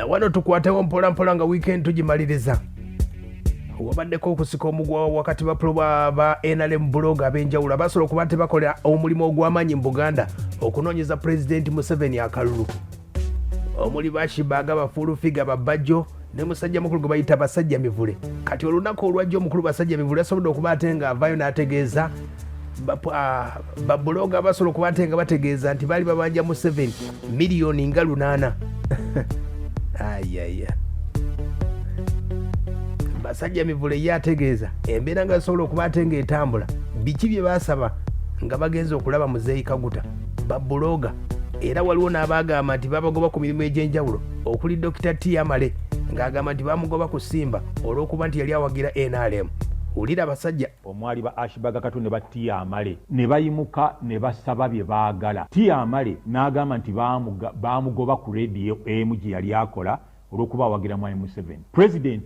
na wano tukwatewo mpola nga weekend tugimaliriza. Wabaddeko okusika omugwa wakati ba NRM blog ab'enjawulo abasobola okuba tebakola omulimu ogw'amaanyi mu Buganda okunoonyeza President Museveni akalulu. Omuli Bashibaga bafulu figa ba Bajjo ne musajja mukulu gwe bayita Basajja Mivule. Kati olunaku olwajja omukulu Basajja Mivule asobodde okuba ate nga avaayo n'ategeeza babuloga abasobola okuba ate nga bategeeza nti baali babanja Museveni miliyoni nga 800. Ayaya. Basajja Mivule ye ategeeza embeera nga basobola okuba ate ng'etambula biki bye baasaba nga bagenza okulaba Muzeeyi Kaguta babuloga. Era waliwo n'abaagamba nti babagoba ku mirimu egy'enjawulo okuli Dr. Tamale ng'agamba nti bamugoba ku Simba olw'okuba nti yali awagira NRM. Wulira Basajja. Omwali ba Ashibaga Kato ne ba Tamale ne bayimuka ne basaba bye baagala. Tamale n'agamba nti bamugoba ku radio emu gye yali akola olw'okuba awagira Mwami Museveni. President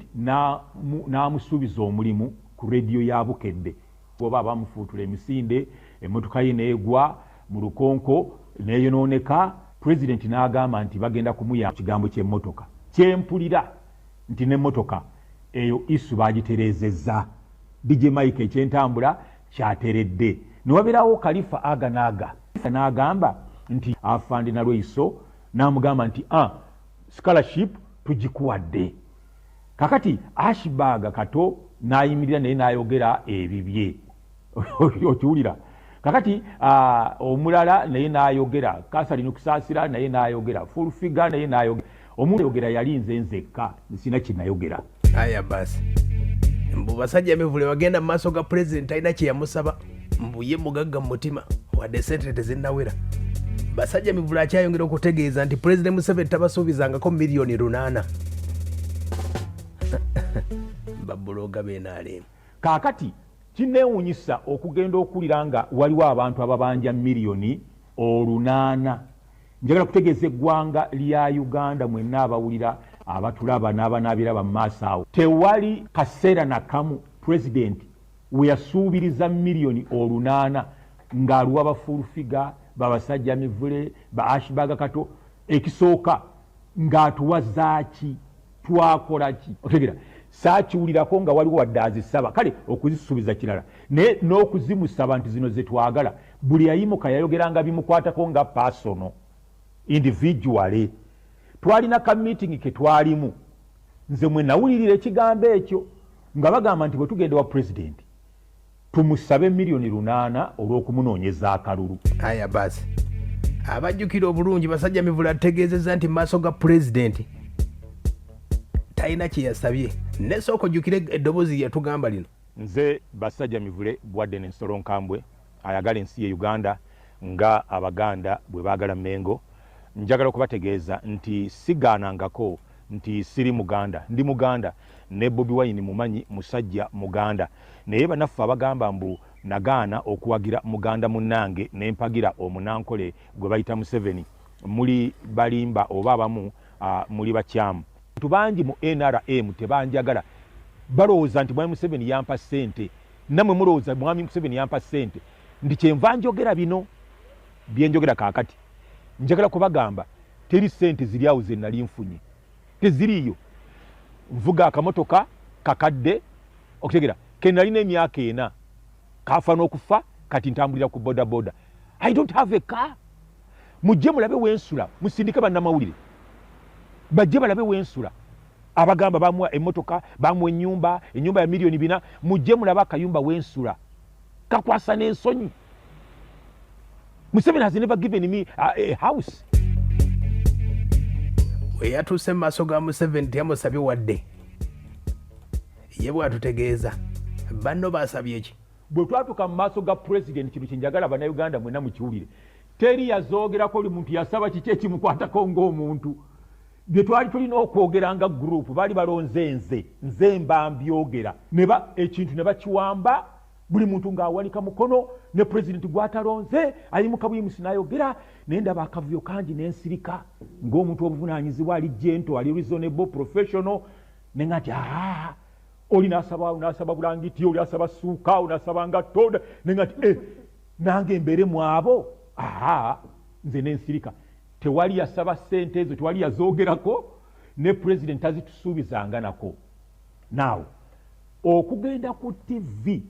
n'amusuubiza omulimu ku radio ya Bukedde. Bw'oba bamufuutula emisinde, emmotoka ye n'egwa mu lukonko neyonooneka. President n'agamba nti bagenda kumuya kigambo ky'emmotoka. Kyempulira nti n'emmotoka eyo isu baagitereezezza. DJ Mike ekyentambula kyateredde. Newaberawo Khalifa Aganaaga n'agamba nti afande na Lweiso n'amugamba nti scholarship tugikuwadde. Kakati Ashibaga Kato n'ayimirira naye n'ayogera ebibye. Okiwulira. Kakati omulala naye n'ayogera. Kasali Nukusaasira naye n'ayogera. Full figure naye n'ayogera. Omuntu ayogera yali nze nzekka sina kinayogera. Aya basi. Mbu Basajja Mivule wagenda mu maaso ga president alina kye yamusaba mbu ye mugagga mu mutima wadde ssente tezinnawera. Basajja Mivule akyayongera okutegeeza nti President Museveni tabasuubizangako miliyoni 800. Babuloga b'NRM. Kaakati kinneewuunyisa okugenda okulira nga waliwo abantu ababanja miliyoni 800. Njagala kutegeeza eggwanga lya Uganda mwenna abawulira abatulaba n'abanaabiraba mu maaso awo. Tewali kaseera na kamu President we yasuubiriza miliyoni 800 ng'aluwa bafulufiga Basajja Mivule ba Ashibaga Kato. Ekisooka ng'atuwa zaaki twakola ki? Otegera saakiwulirako nga waliwo wadde azisaba kale okuzisuubiza kirala n'okuzimusaba nti zino ze twagala. Buli yayimuka yayogeranga bimukwatako nga personal individually. Twalina ka meeting ke twalimu nze mwe nawulirira ekigambo ekyo nga bagamba nti bwe tugenda wa president tumusabe miliyoni 800 olw'okumunoonyeza akalulu. Aya basi. Abajjukira obulungi Basajja Mivule ategeezezza nti maaso ga president talina kye yasabye. Nesooka ojjukire eddoboozi lyatugamba lino. Nze Basajja Mivule bwadde n'ensolo nkambwe ayagala ensi ye Uganda nga Abaganda bwe baagala Mengo. Njagala okubategeeza nti sigaanangako nti siri Muganda. Ndi Muganda ne Bobi Wine mumanyi musajja Muganda. Naye bannaffe abagamba mbu nagaana okuwagira Muganda munnange ne mpagira omunankole gwe bayita Museveni. Muli balimba oba abamu muli bakyamu. Tubangi mu NRM tebanjagala. Balowooza nti Mwami Museveni yampa ssente. Namwe mulowooza Mwami Museveni yampa ssente. Ndi kyenva njogera bino bye njogera kaakati. Njagala kubagamba teri ssente ziri awo ze nali nfunye. Teziriyo. Nvuga akamotoka kakadde okutegera ke nalina emyaka 4 kafa n'okufa kati ntambulira ku boda boda. I don't have a car. Mujje mulabe wensula musindike bannamawulire. Bajje balabe wensula. Abagamba bamuwa emmotoka bamuwa ennyumba ya miliyoni 4. Mujje mulabe akayumba wensula kakwasa n'ensonyi. Museveni has never given me a house. We yatuuse mu maaso ga Museveni teyamusabye wadde. Ye bw'atutegeeza banno baasabye ki? Bwe twatuuka mu maaso ga president kino kye njagala bannayuganda mwenna mukiwulire. Teri yazoogerako oli muntu yasaba kiki ekimukwatako ng'omuntu. Bye twali tulina okwogera nga group baali balonze nze mba mbyogera. Ekintu ne bakiwamba buli muntu ng'awanika mukono ne president gwatalonze ayimuka buyimusi n'ayogera naye ndaba akavuyo kangi n'ensirika ng'omuntu obuvunaanyizibwa ali gento ali reasonable professional ne nga nti oli n'asaba bulangiti oli asaba suuka oli asaba ngatto ne nga nti nange mbeere mu abo nze n'ensirika. Tewali yasaba ssente ezo tewali yazoogerako ne president azitusuubizanga nako. Now okugenda ku TV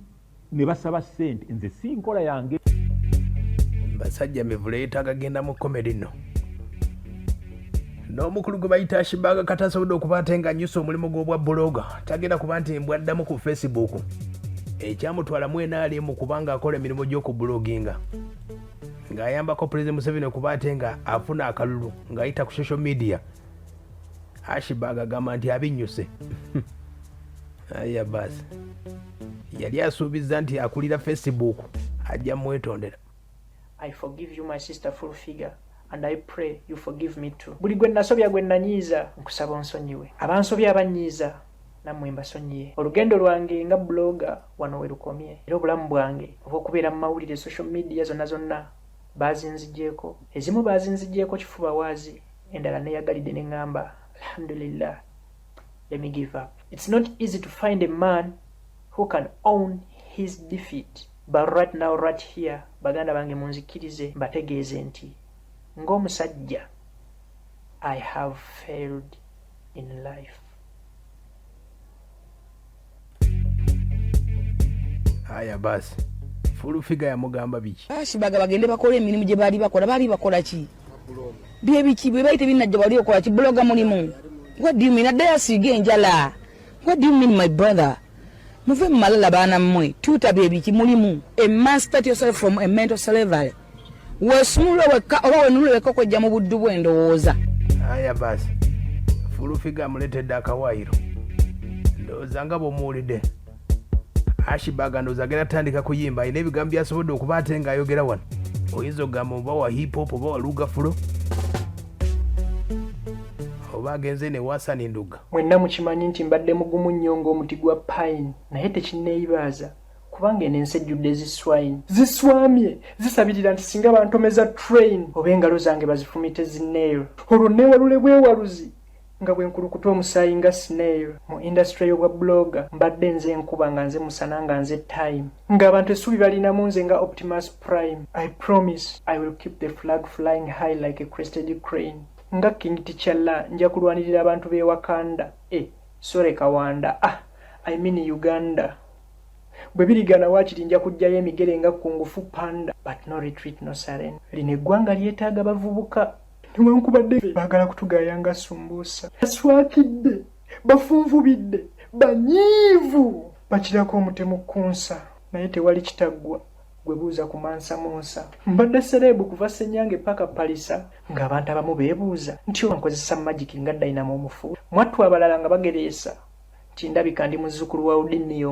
ne basaba ssente nze si nkola yange. Basajja Mivule yeetaaga genda mu comedy no. N'omukulu gwe bayita Ashibaga katasobodde okuba ate ng'annyusa omulimu gw'obwa bloga tagenda kuba nti mbwaddamu ku Facebook. Ekyamutwala NRM kubanga akola emirimu gy'okubloginga ng'ayambako President Museveni okuba ate nga afuna akalulu ng'ayita ku social media. Ashibaga agamba nti abinnyuse. Aya basi yali asuubiza nti akulira Facebook ajja mwetondera. I forgive you my sister full figure and I pray you forgive me too. Buli gwe nasobya gwe nanyiiza nkusaba onsonyiwe. Abansobya abanyiiza nammwe mbasonyiye. Olugendo lwange nga bloga wano we lukomye. Era obulamu bwange obw'okubeera mu mawulire social media zonna bazinzigyeko. Ezimu bazinzigyeko kifuba waazi endala neyagalidde ne ngamba alhamdulillah, let me give up. It's not easy to find a man who can own his defeat. But right now, right here, baganda bange munzikirize mbategeeze nti ng'omusajja I have failed in life. Aya basi full figure ya mugamba biki. Ashibaga bagende bakola emirimu gye bali bakola ki? Bye biki bwe bayite binajja bali okola ki bloga mulimu. What do you mean? Adaya sige njala. What do you mean, my brother? Muve malala bana mmwe tuta bebiki mulimu emancipate yourself from a mental slavery. Wesunule weka owe nule weka kwa jamu buddu bwendowooza. Aya basi full figure amuletedde akawairo ndowooza nga bw'omuwulidde. Ashibaga ndowooza agenda tandika kuyimba ayina ebigambo byasobodde okuba ate ng'ayogera wano. Oyinza okugamba oba wa hip hop oba wa lugafulo oba agenze ne Wasani Nduga. Mwenna mukimanyi nti mbadde mugumu nnyo ng'omuti gwa pine naye tekinneeyibaaza kubanga eno ensi ejjudde ziswine ziswamye zisabirira nti singa bantomeza train oba engalo zange bazifumite zinnail olwo neewalule bwewaluzi nga bwe nkulukuta omusaayi nga snail. Mu industry y'obwa blogger mbadde nze enkuba nga nze musana nga nze time ng'abantu essuubi balinamu nze nga Optimus Prime. I promise I will keep the flag flying high like a crested crane. Nga King Djmicheal nja kulwanirira abantu b'e Wakanda. Sore Kawanda. I mean Uganda. Bwe birigana waakiri nja kujjayo emigere nga kungufu panda. But no retreat, no surrender. Lino eggwanga lyetaaga bavubuka. Newankubadde baagala kutugaaya nga sumbuusa. Baswakidde, bafunvubidde, banyiivu. Bakirako omutemu kunsa. Naye tewali kitaggwa. Gwebuuza ku mansa monsa. Mbadde serebu kuva Ssenyange paka Palisa ng'abantu abamu beebuuza nti nkozesa magic nga Dynamo omufu. Mwattu abalala nga bagereesa nti ndabika ndi muzzukulu wa Udini